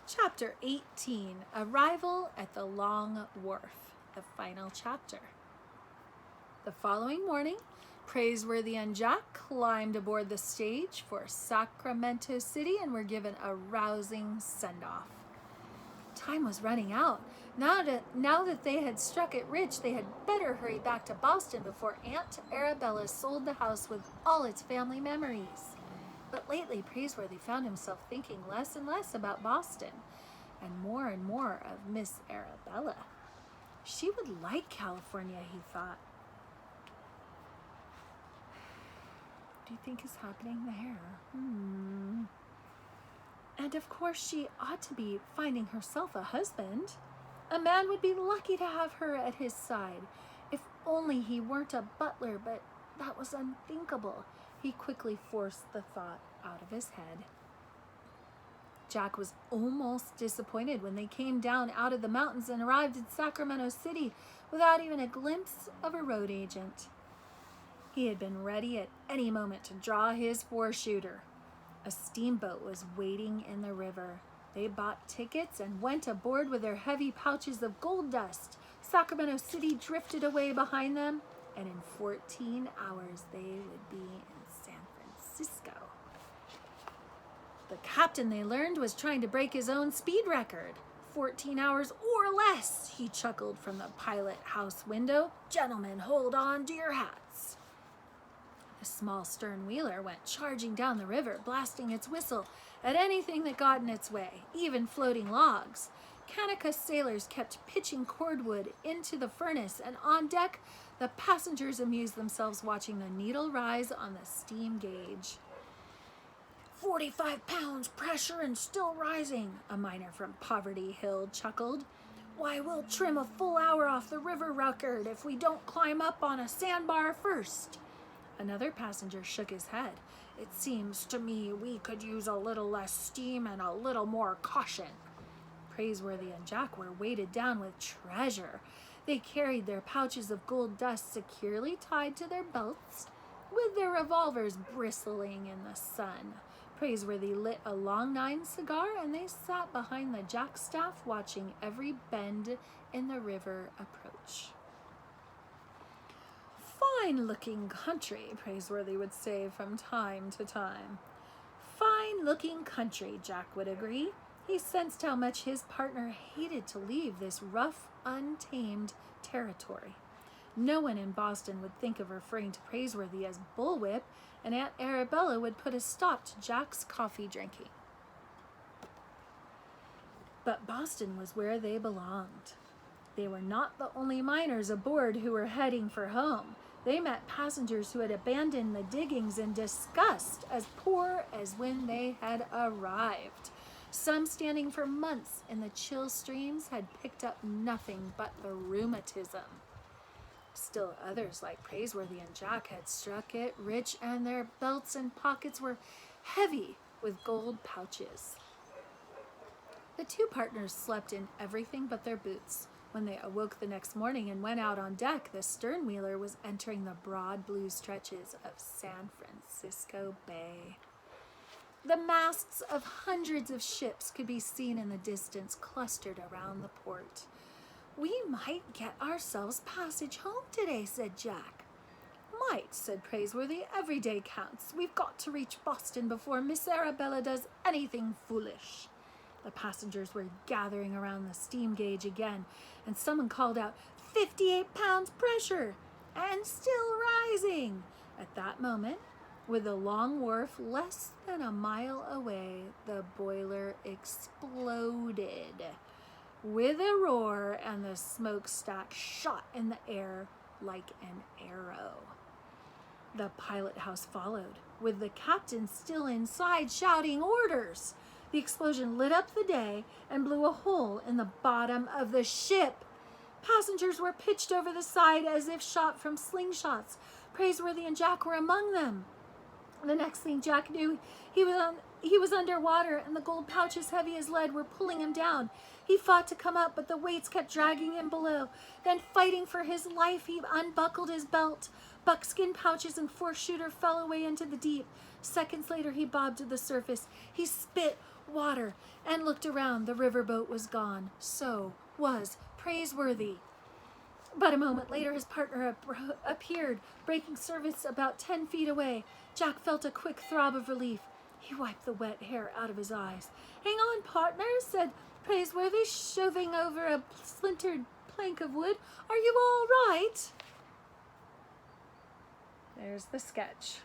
Chapter 18, Arrival at the Long Wharf, the final chapter. The following morning, Praiseworthy and Jack climbed aboard the stage for Sacramento City and were given a rousing send-off. Time was running out. Now that they had struck it rich, they had better hurry back to Boston before Aunt Arabella sold the house with all its family memories. But lately, Praiseworthy found himself thinking less and less about Boston and more of Miss Arabella. She would like California, he thought. What do you think is happening there? And of course, she ought to be finding herself a husband. A man would be lucky to have her at his side. If only he weren't a butler, but that was unthinkable. He quickly forced the thought out of his head. Jack was almost disappointed when they came down out of the mountains and arrived at Sacramento City without even a glimpse of a road agent. He had been ready at any moment to draw his four-shooter. A steamboat was waiting in the river. They bought tickets and went aboard with their heavy pouches of gold dust. Sacramento City drifted away behind them, and in 14 hours they would be in San Francisco. The captain, they learned, was trying to break his own speed record. 14 hours or less, he chuckled from the pilot house window. Gentlemen, hold on to your hats. The small stern wheeler went charging down the river, blasting its whistle at anything that got in its way, even floating logs. Kanaka sailors kept pitching cordwood into the furnace, and on deck, the passengers amused themselves watching the needle rise on the steam gauge. 45 pounds pressure and still rising, a miner from Poverty Hill chuckled. Why, we'll trim a full hour off the river record if we don't climb up on a sandbar first. Another passenger shook his head. It seems to me we could use a little less steam and a little more caution. Praiseworthy and Jack were weighted down with treasure. They carried their pouches of gold dust securely tied to their belts, with their revolvers bristling in the sun. Praiseworthy lit a long 9 cigar, and they sat behind the jackstaff watching every bend in the river approach. Fine-looking country, Praiseworthy would say from time to time. Fine-looking country, Jack would agree. He sensed how much his partner hated to leave this rough, untamed territory. No one in Boston would think of referring to Praiseworthy as Bullwhip, and Aunt Arabella would put a stop to Jack's coffee drinking. But Boston was where they belonged. They were not the only miners aboard who were heading for home. They met passengers who had abandoned the diggings in disgust, as poor as when they had arrived. Some, standing for months in the chill streams, had picked up nothing but the rheumatism. Still others, like Praiseworthy and Jack, had struck it rich, and their belts and pockets were heavy with gold pouches. The two partners slept in everything but their boots. When they awoke the next morning and went out on deck, the stern wheeler was entering the broad blue stretches of San Francisco Bay. The masts of hundreds of ships could be seen in the distance, clustered around the port. We might get ourselves passage home today, said Jack. Might, said Praiseworthy. Every day counts. We've got to reach Boston before Miss Arabella does anything foolish. The passengers were gathering around the steam gauge again, and someone called out, 58 pounds pressure, and still rising. At that moment, with the long wharf less than a mile away, the boiler exploded with a roar, and the smokestack shot in the air like an arrow. The pilot house followed, with the captain still inside shouting orders. The explosion lit up the day and blew a hole in the bottom of the ship. Passengers were pitched over the side as if shot from slingshots. Praiseworthy and Jack were among them. The next thing Jack knew, he was underwater, and the gold pouches, heavy as lead, were pulling him down. He fought to come up, but the weights kept dragging him below. Then, fighting for his life, he unbuckled his belt. Buckskin pouches and four-shooter fell away into the deep. Seconds later, he bobbed to the surface. He spit water and looked around. The riverboat was gone. So was Praiseworthy. But a moment later, his partner appeared, breaking surface about 10 feet away. Jack felt a quick throb of relief. He wiped the wet hair out of his eyes. "Hang on, partner," said Praiseworthy, shoving over a splintered plank of wood. "Are you all right?" There's the sketch.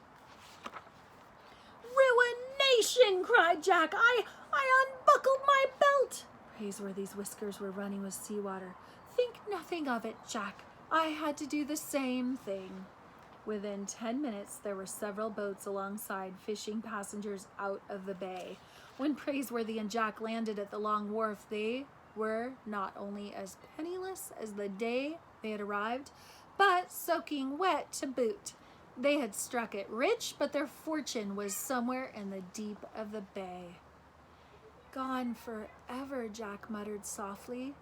"Ruination!" cried Jack. I unbuckled my belt." Praiseworthy's whiskers were running with seawater. "Think nothing of it, Jack. I had to do the same thing." Within 10 minutes, there were several boats alongside, fishing passengers out of the bay. When Praiseworthy and Jack landed at the long wharf, they were not only as penniless as the day they had arrived, but soaking wet to boot. They had struck it rich, but their fortune was somewhere in the deep of the bay. "Gone forever," Jack muttered softly.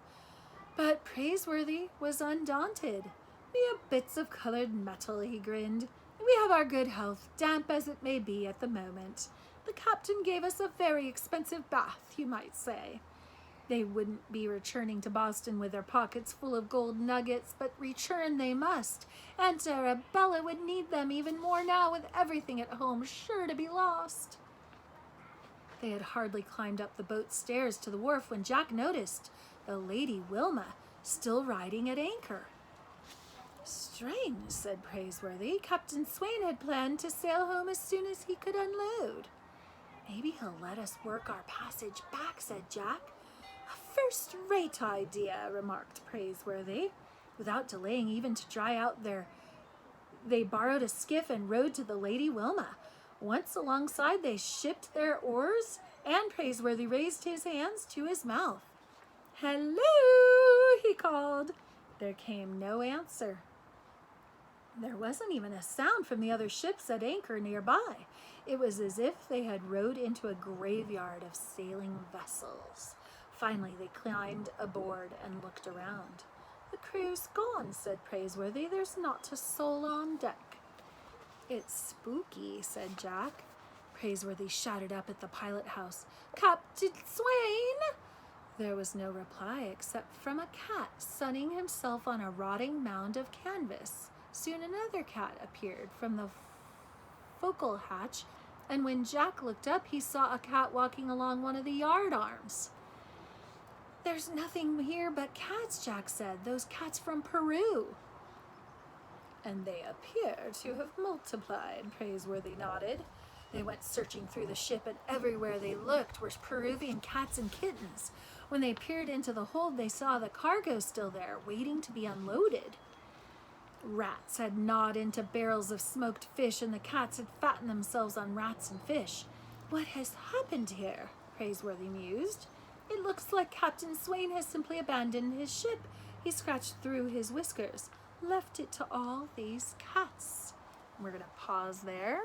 But Praiseworthy was undaunted. "Mere bits of colored metal," he grinned. "We have our good health, damp as it may be at the moment. The captain gave us a very expensive bath, you might say." They wouldn't be returning to Boston with their pockets full of gold nuggets, but return they must. Aunt Arabella would need them even more now, with everything at home sure to be lost. They had hardly climbed up the boat's stairs to the wharf when Jack noticed the Lady Wilma still riding at anchor. "Strange," said Praiseworthy. "Captain Swain had planned to sail home as soon as he could unload." "Maybe he'll let us work our passage back," said Jack. "A first-rate idea," remarked Praiseworthy. Without delaying even to dry out they borrowed a skiff and rowed to the Lady Wilma. Once alongside, they shipped their oars, and Praiseworthy raised his hands to his mouth. "Hello," he called. There came no answer. There wasn't even a sound from the other ships at anchor nearby. It was as if they had rowed into a graveyard of sailing vessels. Finally, they climbed aboard and looked around. "The crew's gone," said Praiseworthy. "There's not a soul on deck." "It's spooky," said Jack. Praiseworthy shouted up at the pilot house, "Captain Swain!" There was no reply except from a cat sunning himself on a rotting mound of canvas. Soon another cat appeared from the forecastle hatch, and when Jack looked up, he saw a cat walking along one of the yard arms. "There's nothing here but cats," Jack said. "Those cats from Peru." "And they appear to have multiplied," Praiseworthy nodded. They went searching through the ship, and everywhere they looked were Peruvian cats and kittens. When they peered into the hold, they saw the cargo still there, waiting to be unloaded. Rats had gnawed into barrels of smoked fish, and the cats had fattened themselves on rats and fish. "What has happened here?" Praiseworthy mused. "It looks like Captain Swain has simply abandoned his ship." He scratched through his whiskers. "Left it to all these cats." We're going to pause there.